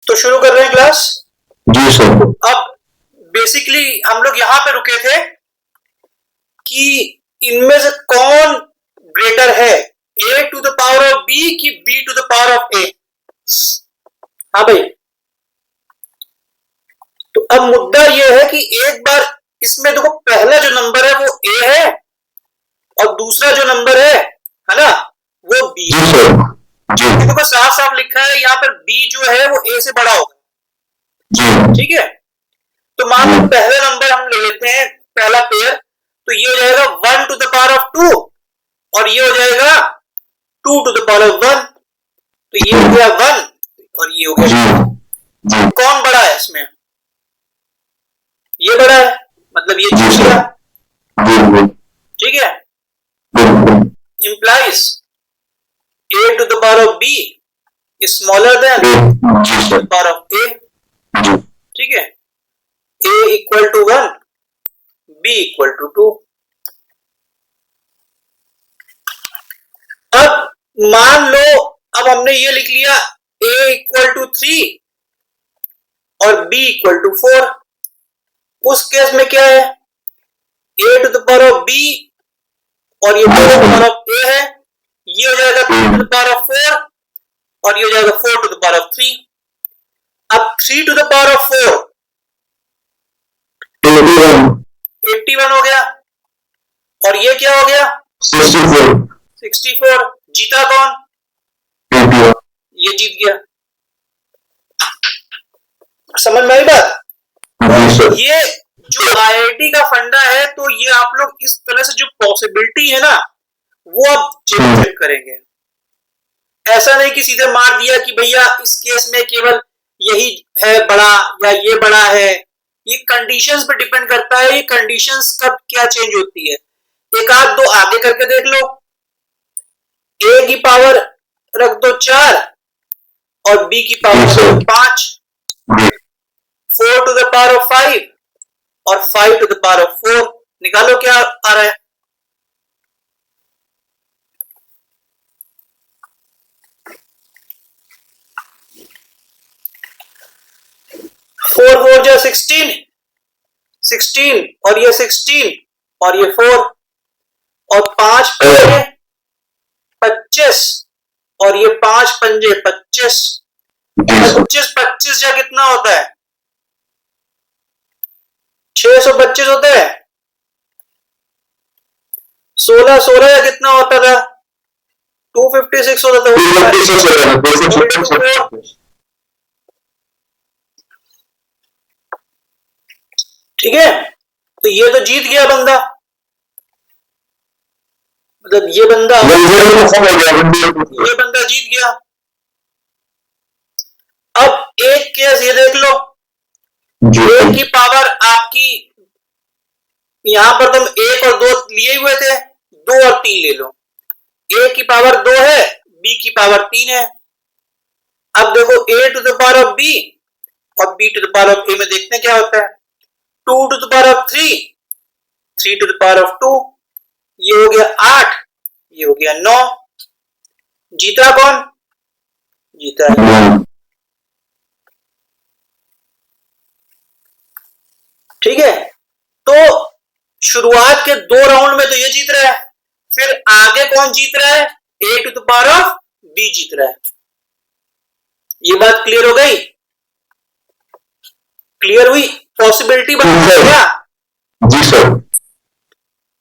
तो शुरू कर रहे हैं क्लास। जी सर। अब बेसिकली हम लोग यहां पे रुके थे कि इनमें से कौन ग्रेटर है, a to the power of b की b to the power of a। हाँ भाई, तो अब मुद्दा यह है कि एक बार इसमें देखो पहला जो नंबर है वो a है और दूसरा जो नंबर है ना, वो b जी है। सर। जी देखो साफ साफ लिखा है यहाँ पर b जो है वो a से बड़ा होगा। जी ठीक है, तो मान लो पहला नंबर हम ले लेते हैं, पहला पेयर, तो ये हो जाएगा 1 टू द पावर ऑफ 2 और ये हो जाएगा 2 टू द पावर ऑफ 1। तो ये हो गया 1 और ये हो गया 2। जी कौन बड़ा है इसमें? ये बड़ा है, मतलब ये जी जीत सर। गया। जी ठीक है, जी implies a to the power of b is smaller than a to sir. the power of a। जी ठीक है, a equal to 1, b equal to 2। अब मान लो, अब हमने ये लिख लिया a equal to 3 और b equal to 4। उस केस में क्या है, a to the power of b और ये 2 to the power of a है, ये हो जाएगा 3 to the power of 4 और ये हो जाएगा 4 to the power of 3। अब 3 to the power of 4 81 हो गया और ये क्या हो गया 64। जीता कौन? ये जीत गया। समझ में आई बात? ये जो आईआईटी का फंडा है, तो ये आप लोग इस तरह से जो पॉसिबिलिटी है ना, वो आप चेक करेंगे। ऐसा नहीं कि सीधे मार दिया कि भैया इस केस में केवल यही है बड़ा या ये बड़ा है। ये कंडीशंस पे डिपेंड करता है, ये कंडीशंस कब क्या चेंज होती है। एक आध दो आगे करके देख लो, a की पावर रख दो 4 और b की पावर रख दो 5, 4 टू द पावर ऑफ 5 और 5 टू द पावर ऑफ 4। निकालो क्या आ रहा है। 4 4 जा 16, 16 और ये 16 और ये 4 और 5 पंजे 25 और ये 5 पंजे 25। 25 25 जा कितना होता है? 625 होता है। 16 16 या कितना होता था? 256 होता था। ठीक है, तो ये तो जीत गया बंदा, मतलब ये बंदा जीत गया। अब एक केस ये देख लो, a की पावर आपकी, यहां पर तुम 1 और 2 लिए हुए थे, 2 और 3 ले लो। a की पावर 2 है, b की पावर 3 है। अब देखो a to the power of b और b to the power of a में देखते हैं क्या होता है। 2 to the power of 3, 3 to the power of 2, ये हो गया 8, ये हो गया 9। जीता कौन? जीता है। ठीक है, तो शुरुआत के 2 राउंड में तो ये जीत रहा है, फिर आगे कौन जीत रहा है? a to the power of b जीत रहा है। ये बात क्लियर हो गई? क्लियर हुई? पॉसिबिलिटी बन गया।